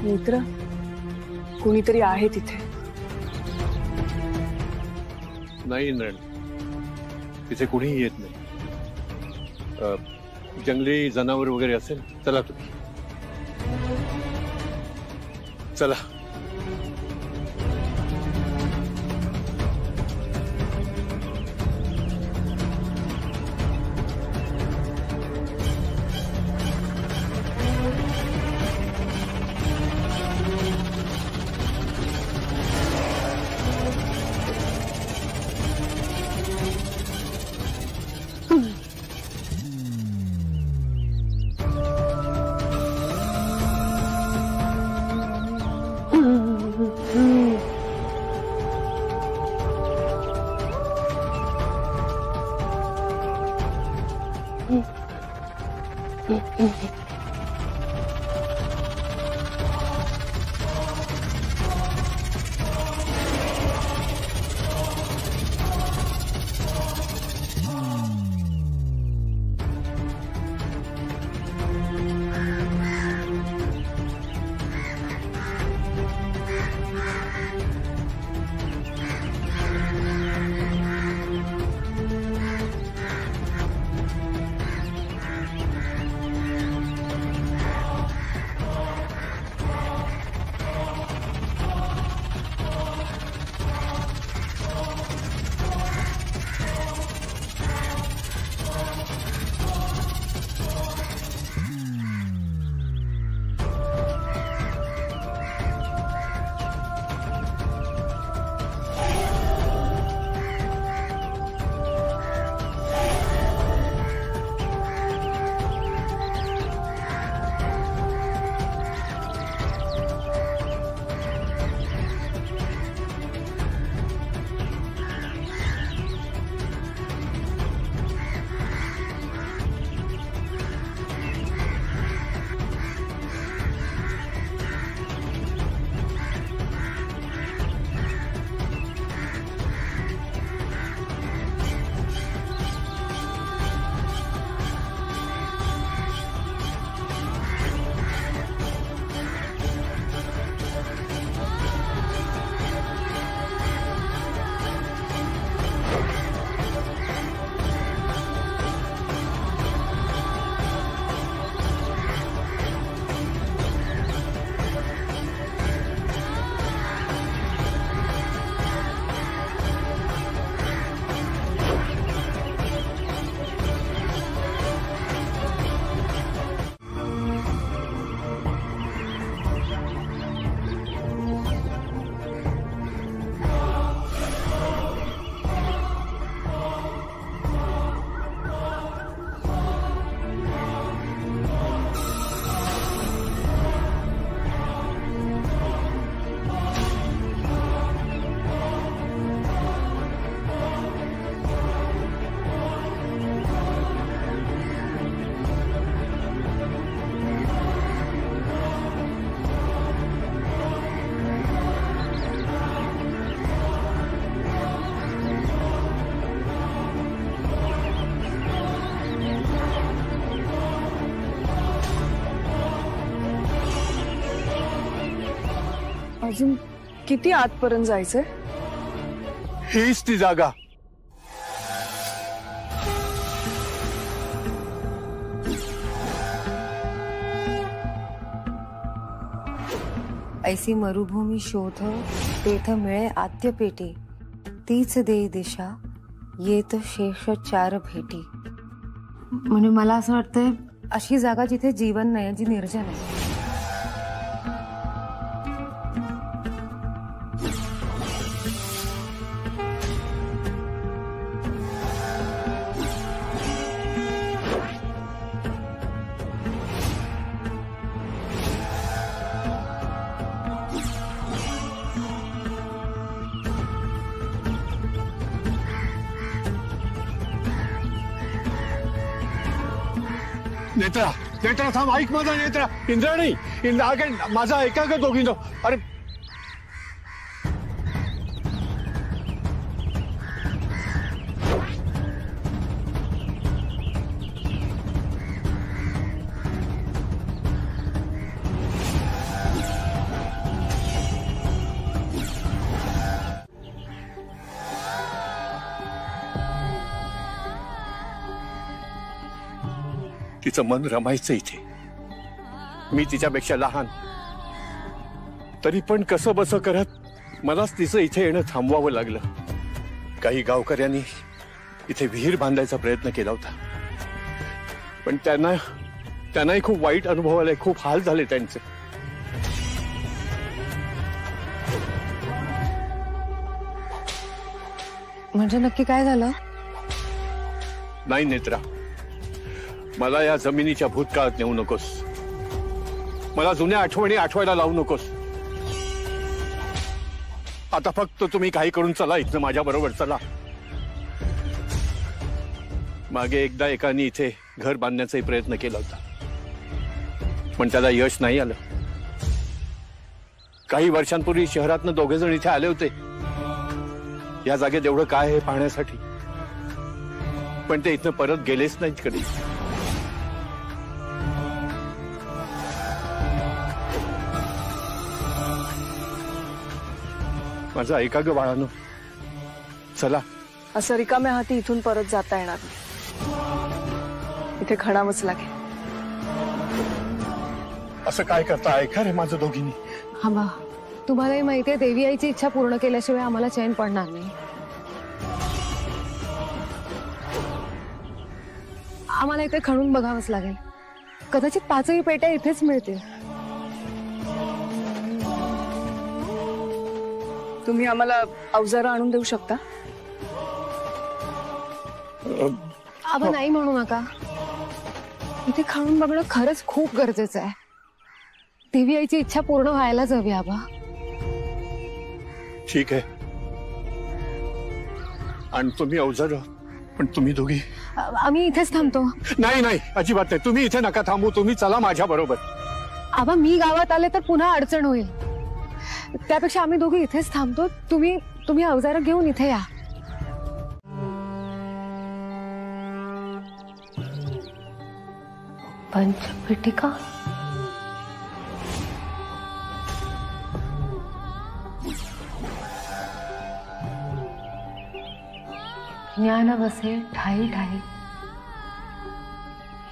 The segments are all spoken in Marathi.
मित्र कोणीतरी आहे तिथे. नाही इंद्राणी, तिथे कुणीही येत नाही. जंगली जनावर वगैरे असेल. चला तुम्ही, चला. अजून किती आतपर्यंत जायचंय? हीच ती जागा. ऐसी मरुभूमी शोध तेथ मिळे आद्य पेटी, तीच देई दिशा येत शेष चार भेटी. म्हणजे मला असं वाटतंय अशी जागा जिथे जीवन नाही, जी निर्जन आहे. नेत्रा, नेत्रा थांब, ऐक माझा नेत्रा. इंद्राणी, माझा ऐका का दोघींनो. अरे तिचं मन रमायचं इथे. मी तिच्यापेक्षा लहान, तरी पण कसं बसं करत मलाच तिचं इथे येणं थांबवावं लागलं. काही गावकऱ्यांनी इथे विहीर बांधायचा प्रयत्न केला होता, पण त्यांनाही खूप वाईट अनुभव आलाय. खूप हाल झाले त्यांचे. म्हणजे नक्की काय झालं? नाही नेत्रा, मला या जमिनीच्या भूतकाळात नेऊ नकोस. मला जुन्या आठवणी आठवायला लावू नकोस. आता फक्त तुम्ही काही करून चला इथनं, माझ्या बरोबर चला. मागे एकदा एकाने इथे घर बांधण्याचाही प्रयत्न केला होता, पण त्याला यश नाही आलं. काही वर्षांपूर्वी शहरातनं दोघे जण इथे आले होते या जागेत एवढं काय आहे पाहण्यासाठी, पण ते इथनं परत गेलेच नाहीत कधी. माझं ऐका ग बाळानो, चला. असं रिकाम्या हाती इथून परत जाता येणार नाही. इथे खणावंच लागेल. असं काय करता? ऐका रे माझं दोघींनी. हा बा, तुम्हालाही माहितीये देवी आईची इच्छा पूर्ण केल्याशिवाय आम्हाला चैन पडणार नाही. आम्हाला इथे खणून बघावंच लागेल. कदाचित 5ही पेट्या इथेच मिळतील. तुम्ही आम्हाला अवजारं आणून देऊ शकता? आबा नाही म्हणू नका. इथे खणून बघणं खरंच खूप गरजेचं आहे. देवी आईची इच्छा पूर्ण व्हायलाच हवी आबा. ठीक आहे, आणि तुम्ही अवजार, पण तुम्ही दोघी. आम्ही इथेच थांबतो. नाही नाही, अजिबात नाही. तुम्ही इथे नका थांबू. तुम्ही चला माझ्या बरोबर. आबा मी गावात आले तर पुन्हा अडचण होईल. त्यापेक्षा आम्ही दोघी इथेच थांबतो. तुम्ही अवजारं घेऊन इथे या. पंचपेटिका. ज्ञान वसे ठाई ठाई,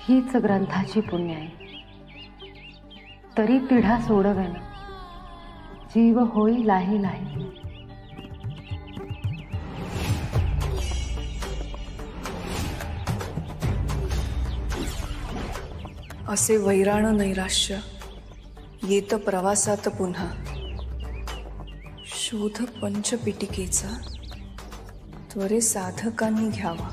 हीच ग्रंथाची पुण्याई. तरी तिढा सोडवेन, जीव होई लाही लाही. असे वैराण नैराश्य येत प्रवासात पुन्हा. शोध पंचपिटिकेचा त्वरे साधकांनी घ्यावा.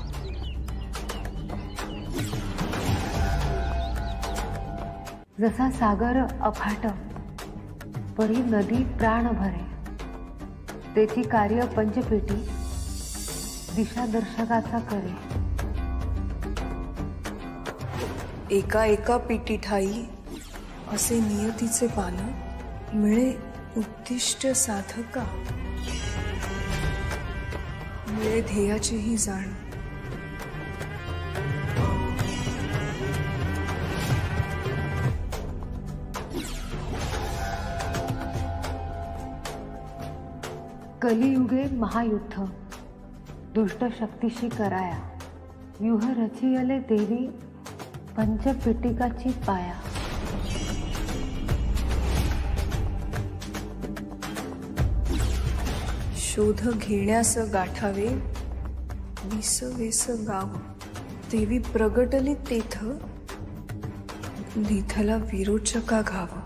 जसा सागर अफाट, परी नदी प्राण भरे. त्याची कार्य पंचपेटी दिशा दर्शकाचा करे. एका एका पिटी ठाई असे नियतीचे पान, मिळे उद्दिष्ट साधका. मिळे ध्येयाचीही जाण. कलियुगे महायुद्ध, दुष्ट शक्तीशी कराया. व्यूह रचियले देवी, पंचपेटिकाची पाया. शोध घेण्यास गाठावे, विसवेस गाव. देवी प्रगटली तेथ, निधला विरोचका घाव.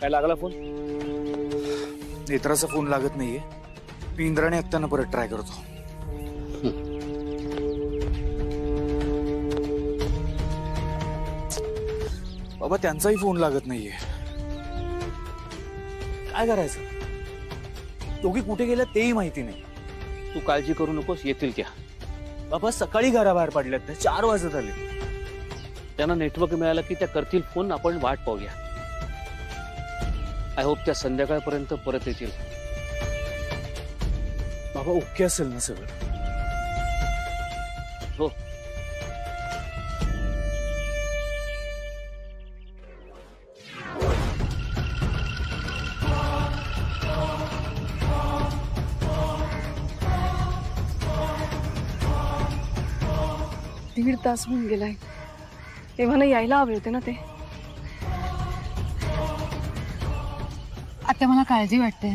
काय लागला फोन? नेत्राचा फोन लागत नाहीये. मी इंद्राणी आत्यांना परत ट्राय करतो. बाबा त्यांचाही फोन लागत नाहीये. काय करायचं? दोघी कुठे गेल्या तेही माहिती नाही. तू काळजी करू नकोस, येतील त्या. बाबा सकाळी घराबाहेर पडल्यात त्या, 4 वाजत आले. त्यांना नेटवर्क मिळालं की त्या करतील फोन, आपण वाट पाहूया. आय होप त्या संध्याकाळपर्यंत परत येतील. बाबा ओके असेल ना सगळं? हो. दीड तास होऊन गेलाय. तेव्हा ना यायला हवे होते ना ते. आता मला काळजी वाटते.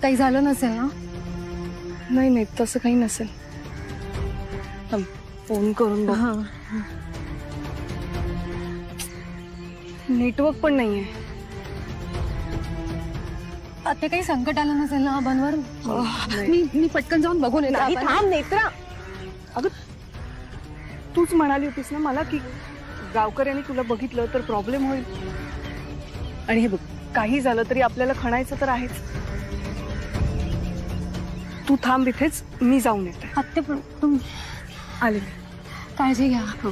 काही झालं नसेल ना? नाही नाही, तसं काही नसेल. फोन करून बघ. नेटवर्क पण नाहीये. आता काही संकट आलं नसेल ना आबांवर? मी पटकन जाऊन बघून येते. थांब नेत्रा. अगं तूच म्हणाली होतीस ना मला की गावकऱ्यांनी तुला बघितलं तर प्रॉब्लेम होईल. आणि हे बघ, काही झालं तरी आपल्याला खणायचं तर आहेच. तू थांब इथेच, मी जाऊन येते. आत्ते पण तुम आले. काळजी घ्या. हो.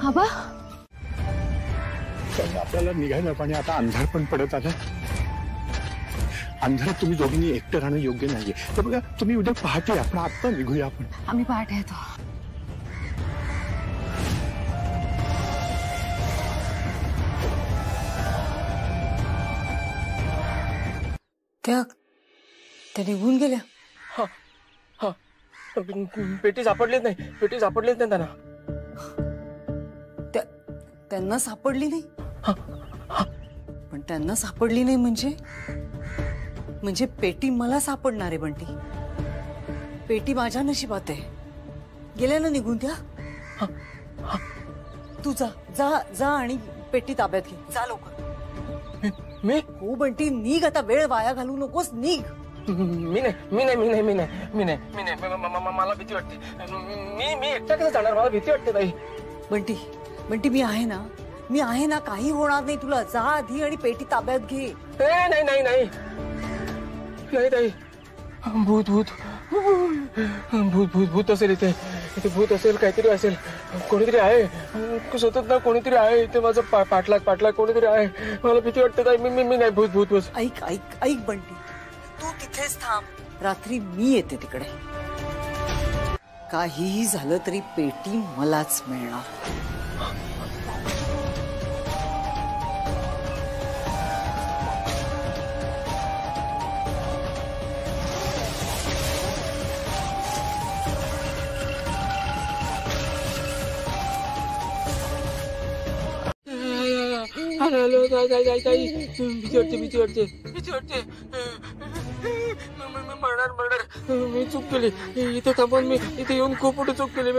आबा आपल्याला निघायला पण आता अंधार पण पडत आला. अंधारात तुम्ही दोघींनी एकटं राहणं योग्य नाहीये. तर बघा, तुम्ही उद्या पहाटे आपण आत्ता निघूया. आपण आम्ही पहाटे येतो. त्या निघून गेल्या. पेटी सापडलीच नाही. पेटी सापडलीच नाही त्यांना. त्यांना सापडली नाही? पण त्यांना सापडली नाही म्हणजे पेटी मला सापडणार आहे. बंटी, पेटी माझ्या नशिबात आहे. गेल्या ना निघून त्या. तू जा जा जा आणि पेटी ताब्यात घे. जा लवकर. मी? हो बंटी, निघ आता. वेळ वाया घालू नकोस. निघ. मी नाही. मला भीती वाटते. मी एकटा कसं जाणार? मला भीती वाटते ताई. बंटी मी आहे ना. काही होणार नाही तुला. जा आधी आणि पेटी ताब्यात घे. नाही ताई. भूत असेल इथे. भूत असेल, काहीतरी असेल. कोणीतरी आहे सतत ना. कोणीतरी आहे इथे. माझं पाठलाग कोणीतरी आहे. मला भीती वाटते ताई. मी नाही. भूत बस. ऐक बंटी, तू तिथेच थांब. रात्री मी येते तिकडे. काहीही झालं तरी पेटी मलाच मिळणार. भीती वाटते. मर्डर. मी चूक केली. इथे थांबून मी इथे येऊन खूप मोठी चूक केली.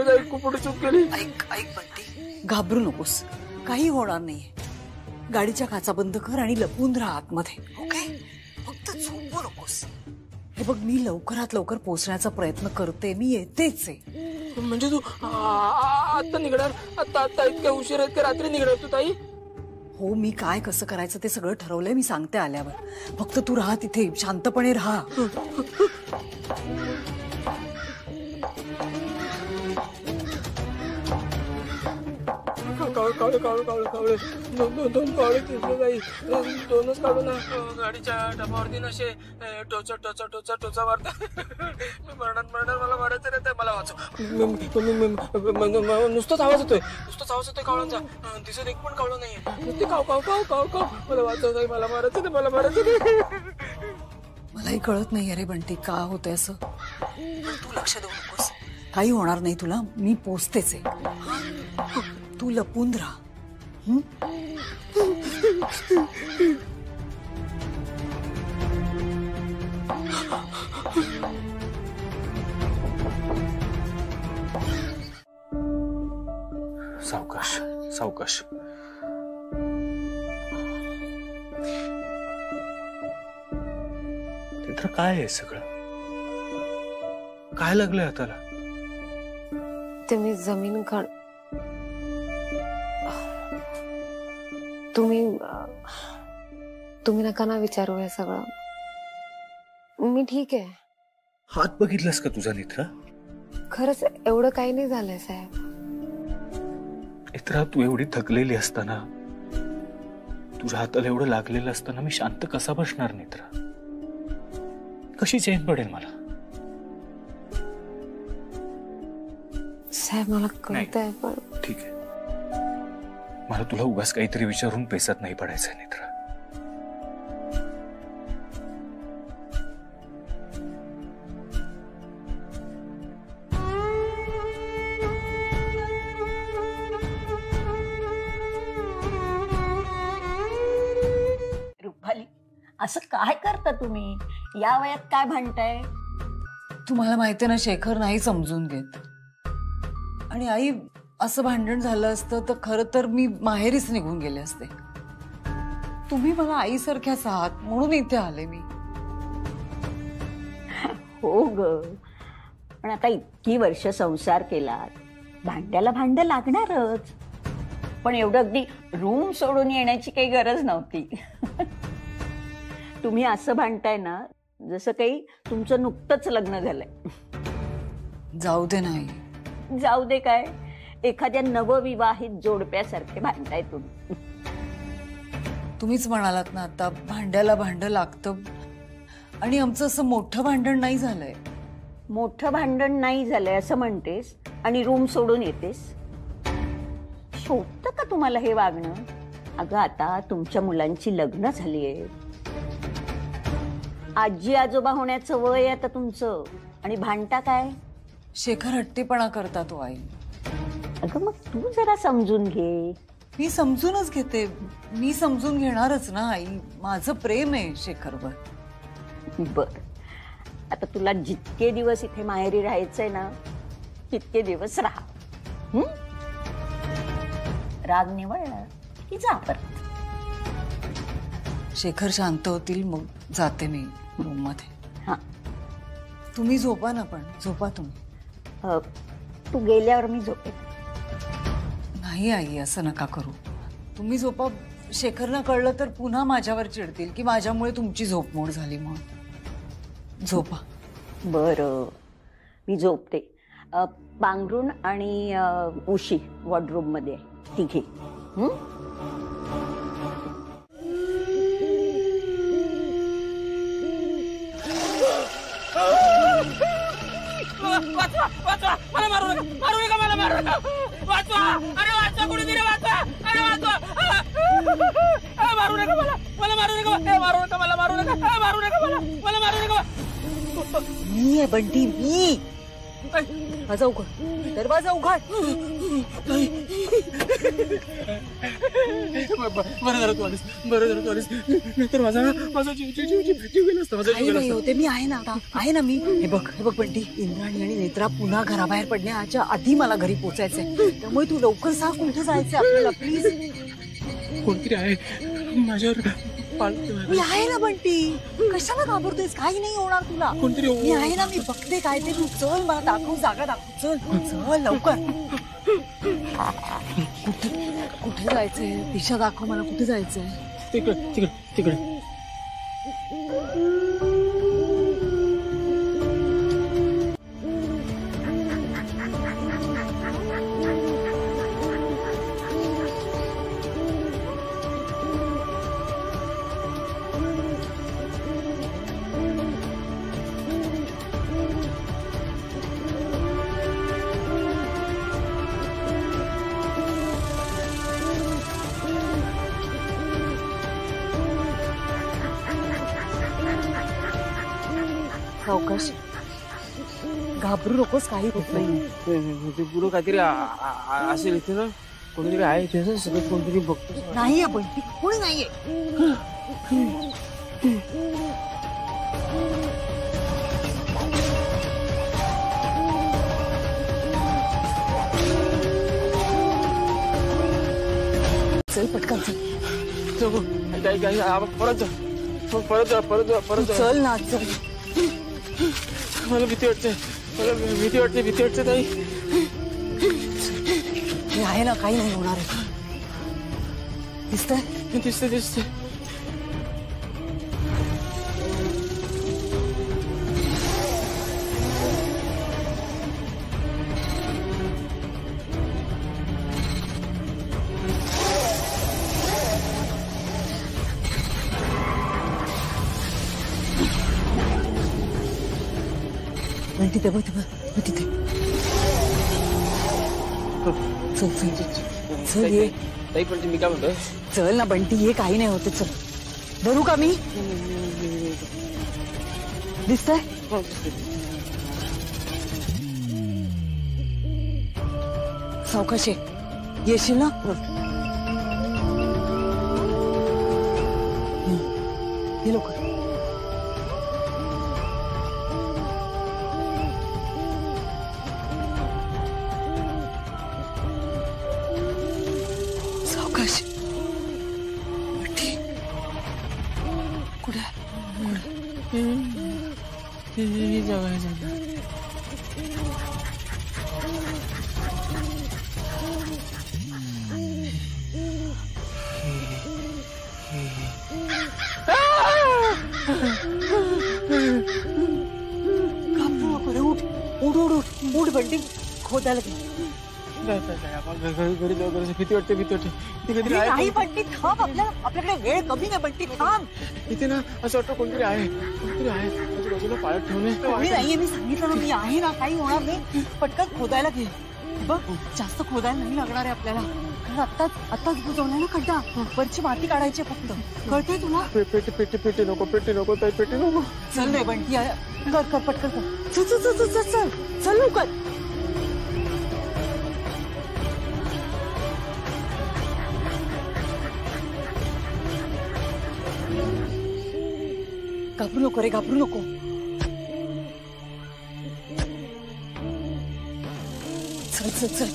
ऐक बंटी, घाबरू नकोस. काही होणार नाहीये. गाडीच्या काचा बंद कर आणि लपून राहा आतमध्ये. ओके? फक्त झोपू नकोस. हे बघ, मी लवकरात लवकर पोहोचण्याचा प्रयत्न करते. मी येतेच आहे. म्हणजे तू आता निघणार? आता इतक्या उशीर आहेत का? रात्री निघणार तू ताई? हो, मी काय कसं करायचं ते सगळं ठरवलंय. मी सांगते आल्यावर. फक्त तू राहा तिथे, शांतपणे राहा. कावळे दोन कावळे दिसले ताई. दोनच काढू ना. गाडीच्या डबावरती नसे टोचा मारतात. मी मरणार. मला मारायचं नाही. मला वाचव. नुसतंच आवाज येतोय कावळांचा. दिसत एक पण कावळं नाहीये. नुसते काव. मला वाचव ताई. मला मारायचं नाही. मलाही कळत नाही अरे बंटी, का होतंय असं. पण तू लक्ष देऊ नकोस. काही होणार नाही तुला. मी पोचतेच आहे. तू लपून राहा. सावकाश सावकाश. नेत्रा काय आहे सगळं? काय लागलंय हाताला? ते मी जमीन तुम्ही नका ना विचारू हे सगळं. मी ठीक आहे. हात बघितलास का तुझा नेत्रा? खरंच एवढं काही नाही झालंय साहेब. नेत्रा तू एवढी थकलेली असताना, तुझ्या हाताला एवढं लागलेलं असताना मी शांत कसा बसणार नेत्रा? कशी चैन पडेल मला? साहेब मला कळतंय पण ठीक आहे. मला तुला उगाच काहीतरी विचारून पेसात नाही पडायचंय नेत्रा. रुपाली, असं काय करता तुम्ही? या वयात काय भांडताय? तुम्हाला माहिती ना, शेखर नाही समजून घेत. आणि आई, असं भांडण झालं असतं तर खरं तर मी माहेरीच निघून गेले असते. तुम्ही मला आईसारख्याच आहात म्हणून इथे आले मी. हो ग, पण आता इतकी वर्ष संसार केलात, भांड्याला भांड लागणारच. पण एवढं अगदी रूम सोडून येण्याची काही गरज नव्हती. तुम्ही असं भांडताय ना जसं काही तुमचं नुकतंच लग्न झालंय. जाऊ दे नाही. जाऊ दे काय, एखाद्या नवविवाहित जोडप्यासारखे भांडताय तुम्ही. तुम्हीच म्हणालात ना आता, भांड्याला भांड लागतं. आणि आमचं असं मोठं भांडण नाही झालंय. मोठं भांडण नाही झालंय असं म्हणतेस आणि रूम सोडून येतेस. शोभतं का तुम्हाला हे वागणं? अगं आता तुमच्या मुलांची लग्न झालीये, आजी आजोबा होण्याचं वय आता तुमचं, आणि भांडता काय? शेखर हट्टीपणा करता तो आई. अगं मग तू जरा समजून घे. मी समजूनच घेते. मी समजून घेणारच ना आई. माझं प्रेम आहे शेखरवर. बर, आता तुला जितके दिवस इथे माहेरी राहायचंय ना तितके दिवस राहा. राग निवळला की जा परत. शेखर शांत होतील मग जाते मी रूम मध्ये. हा, तुम्ही झोपा ना. पण झोपा तुम्ही. तू गेल्यावर मी झोपेन. नाही आई, असं नका करू. तुम्ही झोपा. शेखरला कळलं तर पुन्हा माझ्यावर चिडतील की माझ्यामुळे तुमची झोपमोड झाली म्हणून. झोपा. बरं, मी झोपते. पांघरुण आणि उशी वॉर्डरोब मध्ये ती घे. वाचवा वाचवा, मला मारू नका, मारू नका, मला मारू नका. वाचवा, अरे वाचवा, कुणीतरी वाचवा, अरे वाचवा. मारू नका मला, मला मारू नका, मारू नका मला, मारू नका, मारू नका मला, मला मारू नका. मी आहे बंटी, मी. दरवाजा उघड, दरवाजा उघड. बरं झालं तू आलीस, बरं झालं तू आलीस. नंतर माझा जीव गेला असता, माझा जीव गेला असता. होते मी आहे ना आता, आहे ना मी. हे बघ बंटी, इंद्राणी आणि नेत्रा पुन्हा घराबाहेर पडण्याच्या आधी मला घरी पोचायचंय. त्यामुळे तू लवकर सांग कुठे जायचंय आपल्याला प्लीज. कोणतरी आहे माझ्यावर. मी आहे ना बंटी, कशाला घाबरतोयस? काही नाही होणार तुला. कोणतरी मी आहे ना, मी बघते काय ते. तू चल, मला दाखव, जागा दाखव. चल लवकर. कुठे जायचंय? दिशा दाखव मला, कुठे जायचंय? तिकडे. सावकाश, घाबरू नकोस, काही होत नाही. ते पुढं काहीतरी असेल इथे ना. कोणीतरी आहे इथे, सगळं कोणतरी बघतो. नाहीये बंटी, कोणी नाहीये. चल पटकन चल. परत जा, परत जा, परत जा, परत जा. चल ना चल. मला भीती वाटते, मला भीती वाटते, भीती वाटते ताई. मी आहे ना, काही नाही होणार आहे. दिसतंय? दिसते दिसते. बंटी ते बघ तिथे. चल चल चल ये. ताई पण मी काय म्हणतोय, चल ना बंटी, ये, काही नाही होते. चल धरू का मी? दिसतंय? सावकाश ये. येशील ना? ये लवकर. सावकाश. बंटी कुठे? ही जागा आहे, जागा. उठ बंटी, खोदायला घरी जाऊ, भीती वाटते, भीती वाटते. काहीतरी आहे. नाही बंटी, थांब. आपल्याकडे वेळ कमी नाही बंटी, थांब. इथे ना असं वाटतं कोणतरी आहे, कोणतरी आहे. आजूबाजूला पाळत ठेवले. कोणी नाहीये, मी सांगितलं ना, मी आहे ना, काही होणार नाही. पटकन खोदायला घे. बघ, जास्त खोदायला नाही लागणार आहे आपल्याला. आत्ताच बुजवणार ना खड्डा. वरची माती काढायची फक्त. कळतंय तुला? पेटी नको ताई, पेटी नको. चल रे बंटी, कर पटकन कर. चल लवकर. घाबरू नको. चल.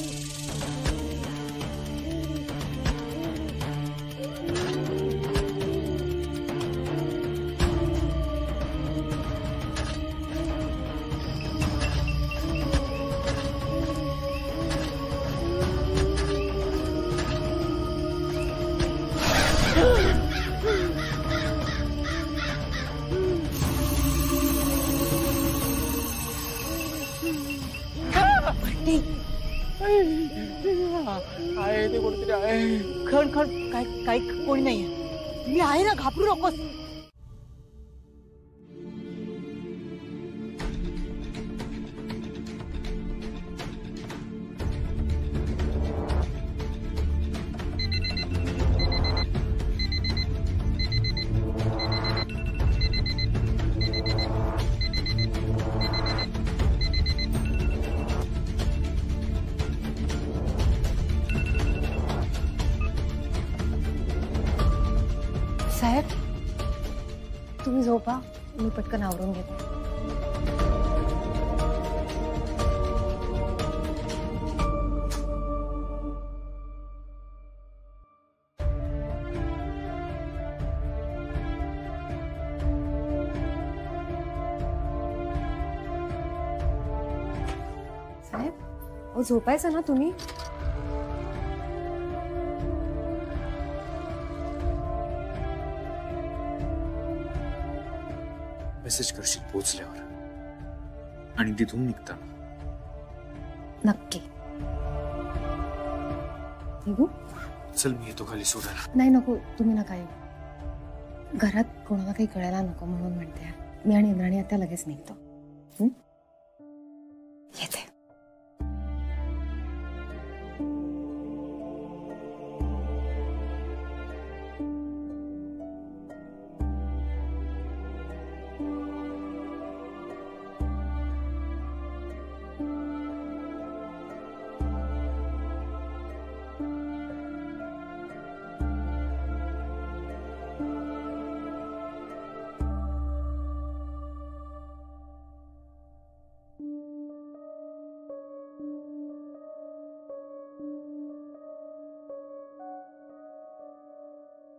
आहे ते कोणतरी आहे. खण काय कोणी नाहीये. मी आहे ना, घाबरू नकोस. साहेब, तुम्ही झोपा, मी पटकन आवरून घेते. साहेब, अहो झोपायचं ना तुम्ही. मेसेज करशील पोहोचल्यावर आणि तिथून निघताना. नक्की. निघू? चल, मी येतो खाली सोडायला. नाही नको, तुम्ही नका येऊ. घरात कोणाला काही कळायला नको म्हणून म्हणते. मी आणि इंद्राणी आता लगेच निघतो. येते.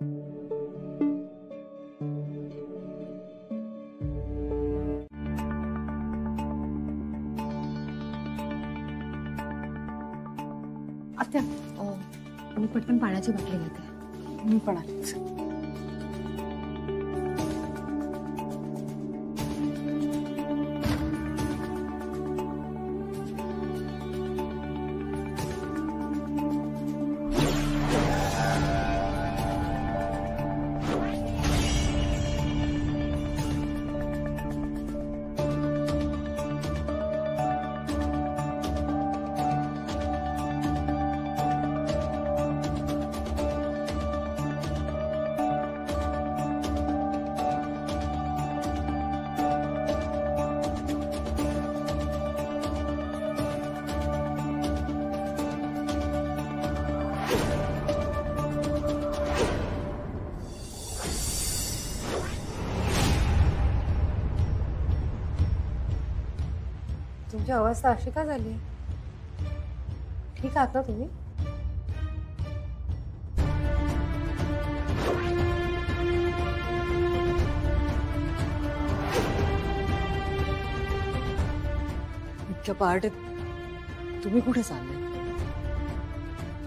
आत्या मी पटकन पाण्याची बाटली घेते. मी पण आलीच. तुमची अवस्था अशी का झाली? ठीक आहात ना तुम्ही? इतक्या पहाटे तुम्ही कुठे चालले?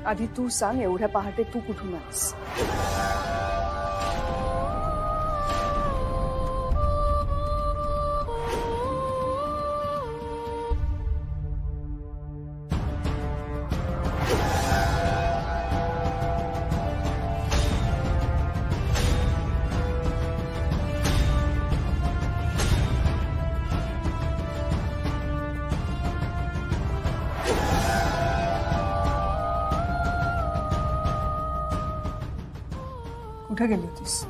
आधी तू सांग, एवढ्या पहाटे तू कुठून आलीस? कुठे गेली होतीस?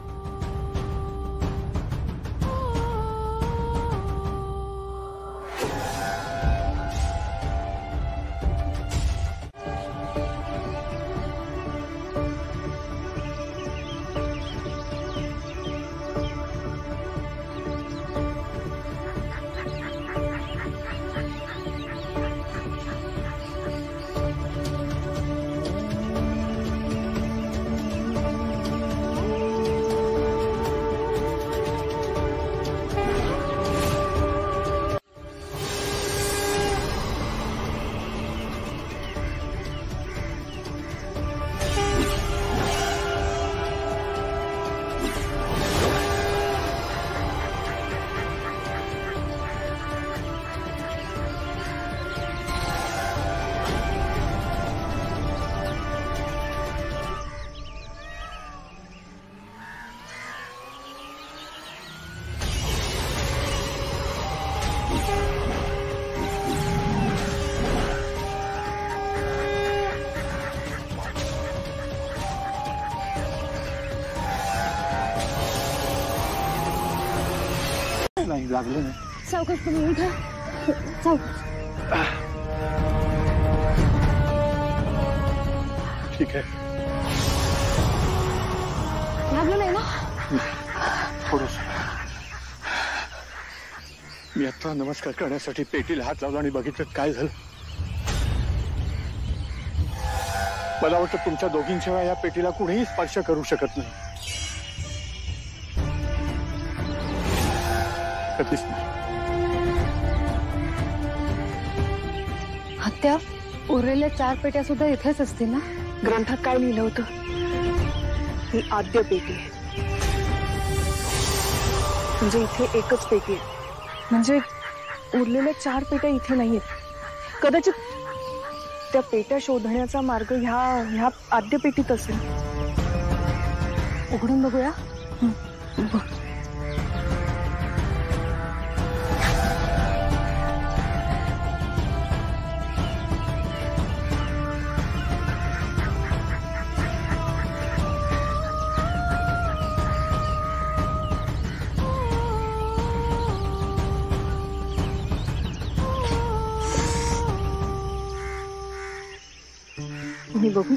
नाही लागलं नाही. सावकाश तुम्ही उठा. ठीक आहे. लागलं नाही ना? थोडस. मी आता नमस्कार करण्यासाठी पेटीला हात लावला आणि बघितलं काय झालं. मला वाटतं तुमच्या दोघींशिवाय या पेटीला कुणीही स्पर्श करू शकत नाही. कधीच नाही. हत्या उरलेल्या 4 पेट्या सुद्धा इथेच असतील ना? ग्रंथात काय लिहिलं होतं? ही आद्य पेटी आहे. म्हणजे इथे एकच पेटी आहे. म्हणजे उरलेल्या 4 पेट्या इथे नाहीयेत. कदाचित त्या पेट्या शोधण्याचा मार्ग ह्या आद्य पेटीत असेल. उघडून बघूया. मी बघू.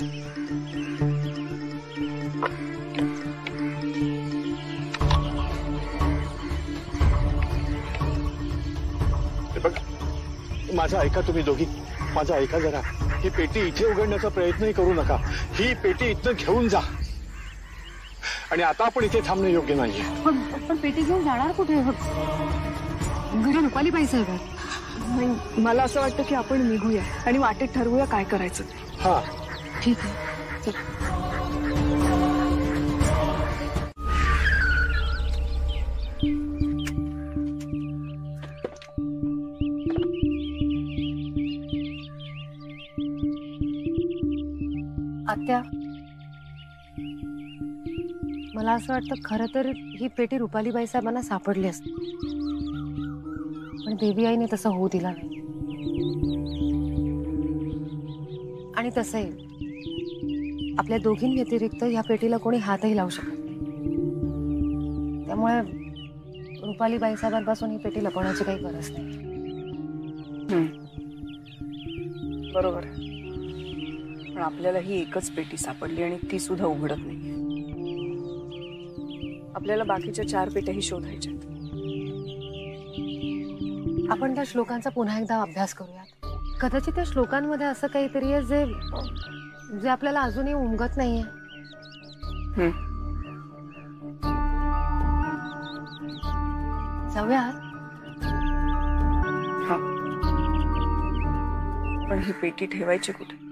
बघ, माझं ऐका तुम्ही दोघी. माझं ऐका जरा. ही पेटी इथे उघडण्याचा प्रयत्नही करू नका. ही पेटी इथनं घेऊन जा. आणि आता आपण इथे थांबणं योग्य नाहीये. पण पेटी घेऊन जाणार कुठे? घरी रुपाली बाई साहेब आहेत. नाही, मला असं वाटतं की आपण निघूया आणि वाटेत ठरवूया काय करायचं ते. हा ठीक आहे. चल. आत्या, मला असं वाटतं खरं तर ही पेटी रुपालीबाई साहेबांना सापडली असती, पण देवी आईने तसं होऊ दिला नाही. आणि तसंही आपल्या दोघीं व्यतिरिक्त या पेटीला कोणी हातही लावू शकत नाही. त्यामुळे रुपालीबाई साहेबांपासून ही पेटी लपवण्याची काही गरज नाही. बरोबर आहे, पण आपल्याला ही एकच पेटी सापडली आणि ती सुद्धा उघडत नाही. आपल्याला बाकीच्या 4 पेट्याही शोधायच्या. आपण त्या श्लोकांचा पुन्हा एकदा अभ्यास करूयात. कदाचित त्या श्लोकांमध्ये असं काहीतरी आहे जे जे आपल्याला अजूनही उमगत नाहीये. जाऊयात. हा, पण ही पेटी ठेवायची कुठे?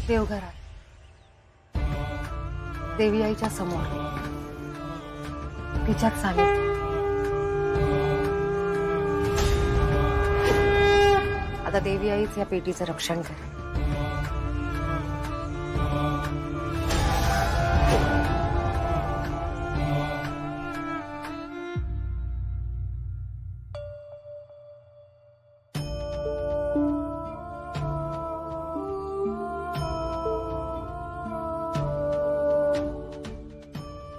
देवघरात, देवी आईच्या समोर, तिच्यात सानिध्यात. आता देवी आईच या पेटीचं रक्षण करेल.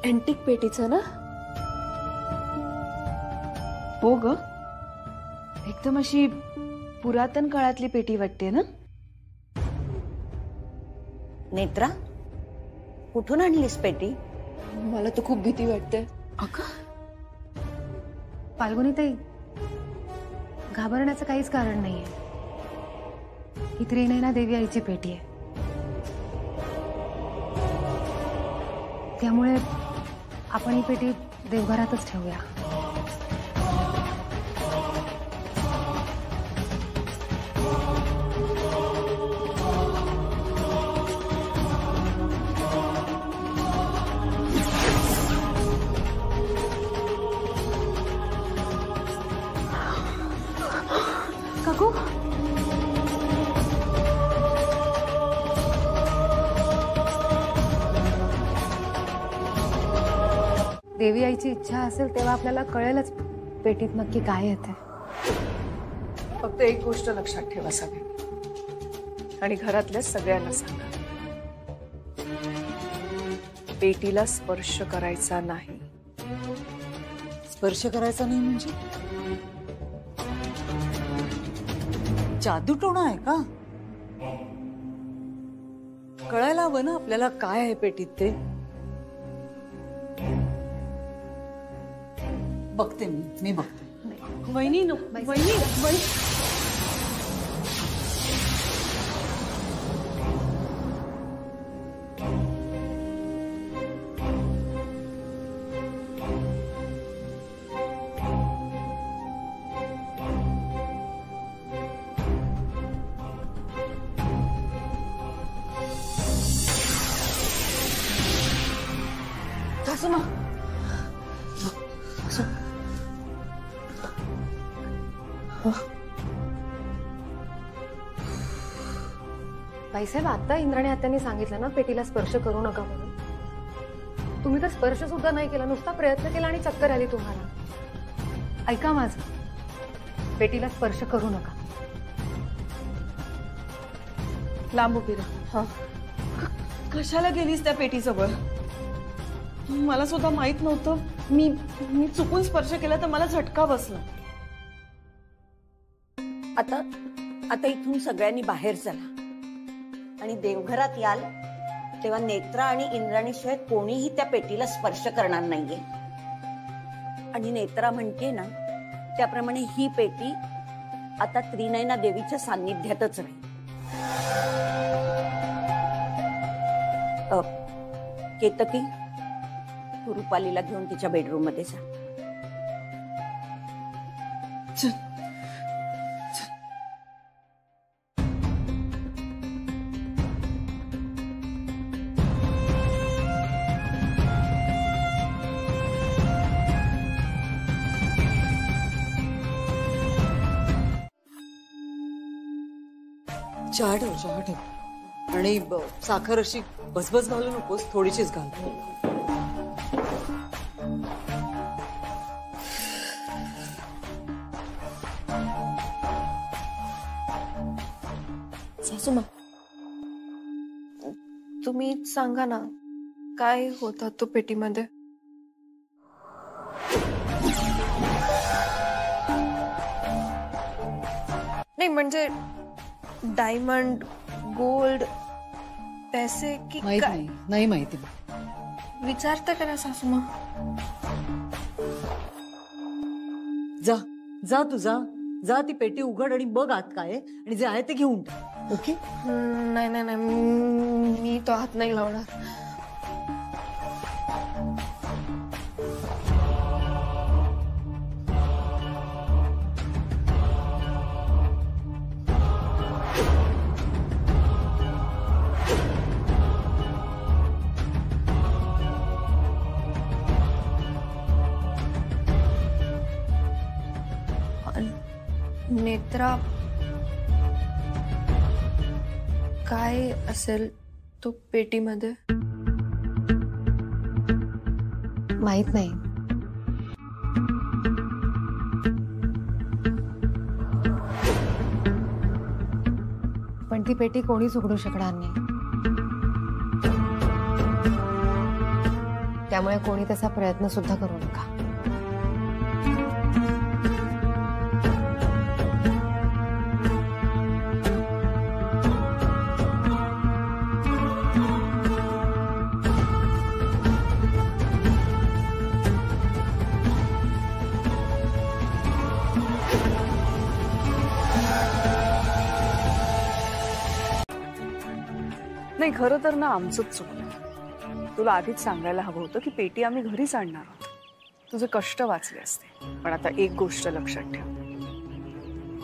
अँटिक पेटीचं ना? हो ग, एकदम अशी पुरातन काळातली पेटी वाटते ना? नेत्रा, कुठून आणलीस पेटी? मला तर खूप भीती वाटते. फाल्गुनीताई, घाबरण्याचं काहीच कारण नाहीये. ही त्रिनयना देवी आईची पेटी आहे. त्यामुळे आपण ही पेटी देवघरातच ठेवूया. काकू, देवी आईची इच्छा असेल तेव्हा आपल्याला कळेलच पेटीत नक्की काय येते. फक्त एक गोष्ट लक्षात ठेवा सगळे, आणि घरातल्या सगळ्यांना सांगा, पेटीला स्पर्श करायचा नाही. स्पर्श करायचा नाही म्हणजे जादूटोणा आहे का? कळायला हवं ना आपल्याला काय आहे पेटीत ते. बघते मी बघते. वहिनी वहिनी वहिनी, सासूमा, बाईसाहेब, आता इंद्राणी आत्यांनी सांगितलं ना पेटीला स्पर्श करू नका म्हणून. तुम्ही तर स्पर्श सुद्धा नाही केला, नुसता प्रयत्न केला आणि चक्कर आली तुम्हाला. ऐका माझं, पेटीला स्पर्श करू नका. लांब उभी राहा. कशाला गेलीस त्या पेटीजवळ? मला सुद्धा माहित नव्हतं. मी चुकून स्पर्श केला तर मला झटका बसला. आता आता इथून सगळ्यांनी बाहेर चला आणि देवघरात याल तेव्हा नेत्रा आणि इंद्राणीशिवाय कोणीही त्या पेटीला स्पर्श करणार नाहीये. आणि नेत्रा म्हणते ना त्याप्रमाणे ही पेटी आता त्रिनयना देवीच्या सान्निध्यातच राहील. केतकी, तू रुपालीला घेऊन तिच्या बेडरूम मध्ये जा. चहा ठेव. आणि साखर अशी बसबस घालू नकोस, थोडीशीच घाल. सासूमा, तुम्ही सांगा ना, काय होता तो पेटीमध्ये? नाही म्हणजे डायमंड, गोल्ड, पैसे की काय? नाही माहिती. विचारता का ना सासूमा? जा तू जा ती पेटी उघड आणि बघ आत काय आहे, आणि जे आहे ते घेऊन टाक. ओके? नाही मी तो हात नाही लावणार. नेत्रा, काय असेल तो पेटीमध्ये? माहित नाही. पण ती पेटी कोणीच उघडू शकणार नाही. त्यामुळे कोणी त्याचा प्रयत्न सुद्धा करू नका. नाही, खरं तर ना आमचंच चुकलं. तुला आधीच सांगायला हवं होतं की पेटी आम्ही घरीच आणणार आहोत. तुझे कष्ट वाचले असते. पण आता एक गोष्ट लक्षात ठेव,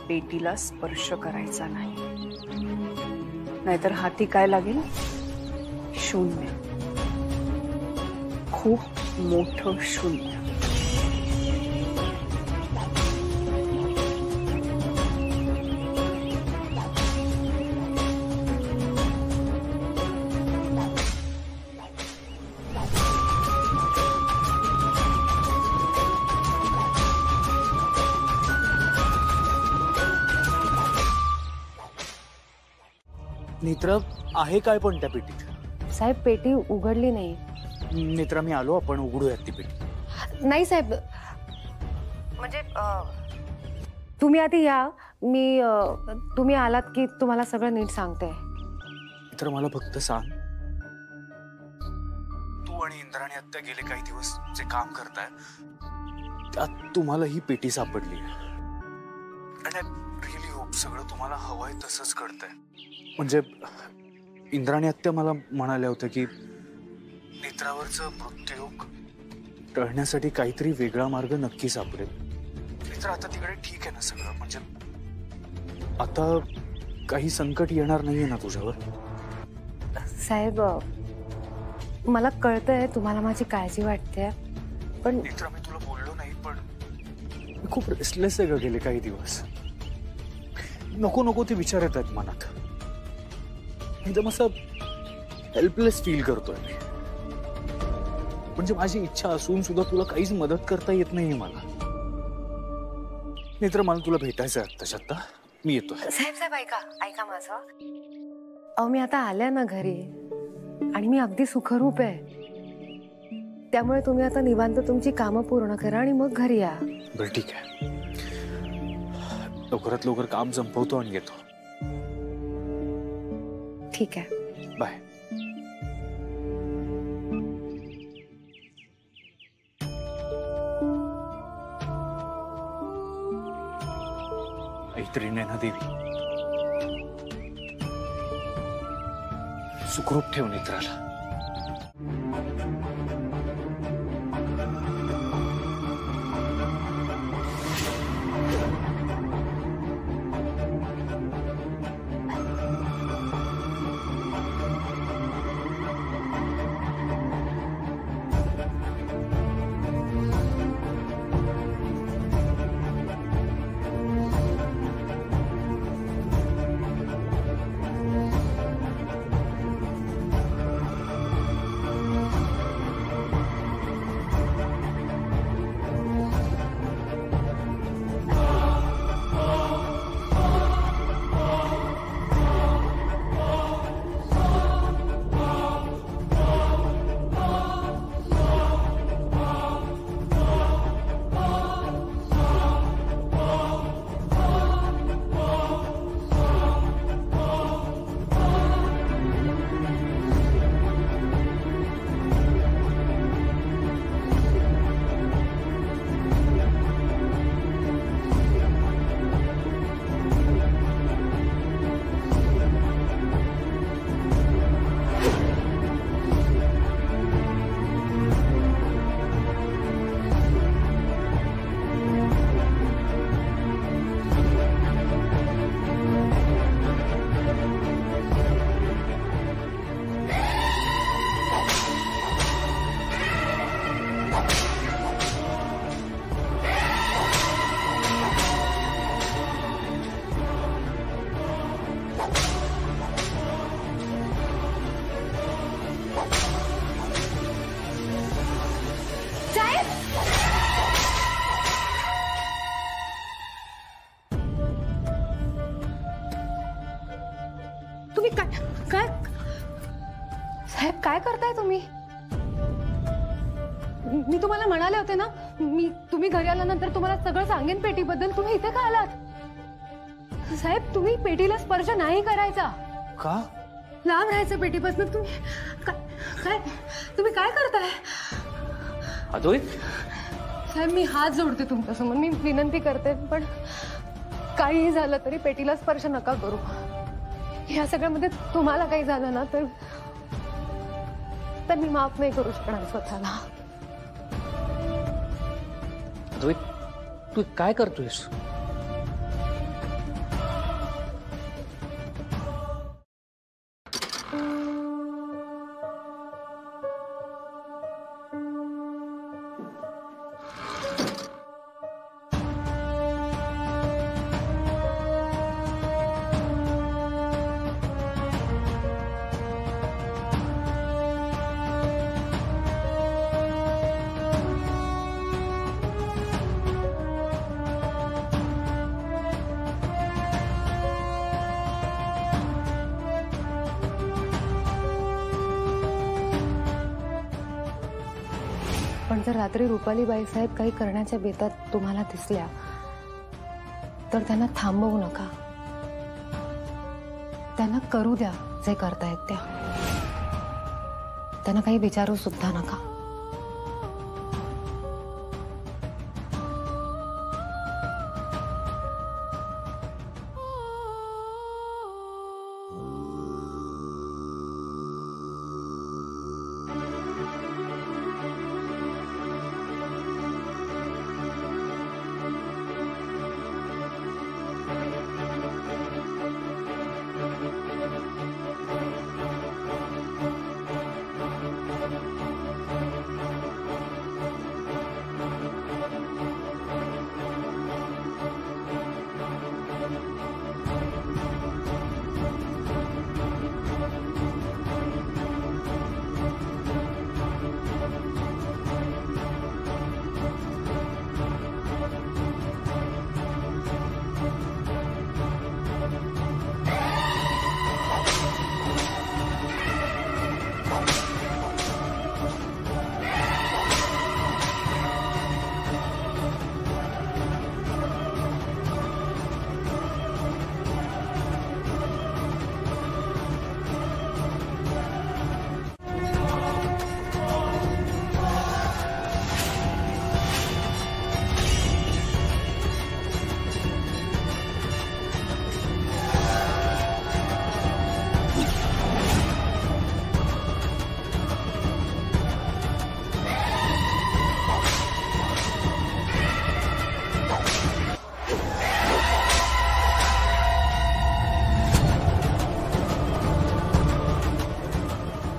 पेटीला स्पर्श करायचा नाही, नाहीतर हाती काय लागेल? शून्य. खूप मोठं शून्य. नेत्रा, आहे काय पण त्या पेटीत? साहेब, पेटी उघडली नाही. नेत्रा, मी आलो, आपण उघडूयात ती पेटी. नाही साहेब, म्हणजे तुम्ही आधी या. तुम्ही आलात की तुम्हाला सगळं नीट सांगते. नेत्रा, मला फक्त सांग, तू आणि इंद्राणी आत्या गेले काही दिवस जे काम करताय त्यात तुम्हाला ही पेटी सापडली आणि रिअली होप सगळं तुम्हाला हवंय तसंच कळतंय. म्हणजे इंद्राणी आत्या मला म्हणाल्या होत्या की नेत्रावरचं मृत्यूयोग टळण्यासाठी काहीतरी वेगळा मार्ग नक्की सापडेल. नेत्रा, आता तिकडे ठीक आहे ना सगळं? म्हणजे आता काही संकट येणार नाहीये ना तुझ्यावर? साहेब, मला कळतंय तुम्हाला माझी काळजी वाटते, पण नेत्रा, मी तुला बोललो नाही, पण मी खूप रेस्टलेस आहे ग गेले काही दिवस. नको नको ते विचार येत आहेत मनात. एकदम असं हेल्पलेस फील करतोय मी. म्हणजे माझी इच्छा असून सुद्धा तुला काहीच मदत करता येत नाहीये मला. नेत्र, मला तुला भेटायचं आहे आत्ताच्या आत्ता. मी येतो. साहेब ऐका माझं. अहो, मी आता आल्या ना घरी आणि मी अगदी सुखरूप आहे. त्यामुळे तुम्ही आता निवांत तुमची कामं पूर्ण करा आणि मग घरी या. बरं, ठीक आहे. लवकरात लवकर काम संपवतो आणि येतो. ठीक आहे, बाय. ऐत्री नैना देवी, सुखरूप ठेव नेत्राला. साहेब काय करताय तुम्ही? मी तुम्हाला म्हणाले होते ना, तुम्ही घरी आल्यानंतर तुम्हाला सगळं सांगेन पेटीबद्दल. तुम्ही इथे का आलात? साहेब तुम्ही पेटीला स्पर्श नाही करायचा. का? लांब राहायचं पेटीपासून. तुम्ही काय करताय? अद्वैत, साहेब मी हात जोडते तुमच्यासमोर. मी विनंती करते, पण काहीही झालं तरी पेटीला स्पर्श नका करू. या सगळ्यामध्ये तुम्हाला काही झालं ना तर मी माफ नाही करू शकणार स्वतःला. अद्वैत, तू काय करतोयस? पण जर रात्री रुपालीबाई साहेब काही करण्याच्या बेतात तुम्हाला दिसल्या तर त्यांना थांबवू नका. त्यांना करू द्या जे करतायत त्या. त्यांना काही विचारू सुद्धा नका.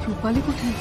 रुपाली कुठे?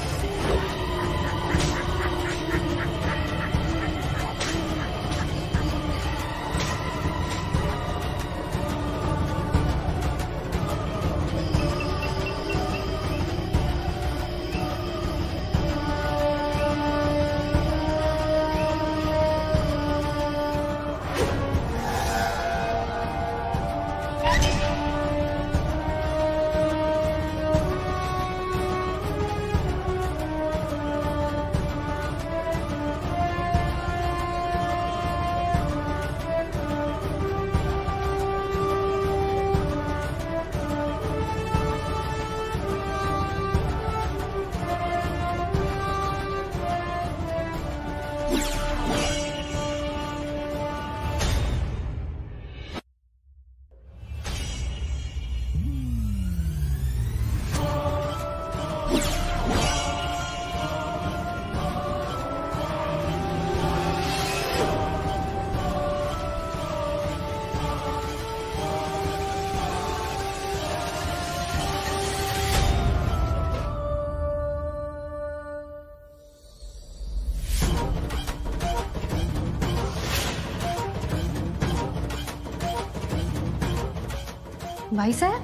भाईसाहेब,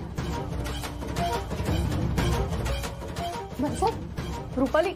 रुपाली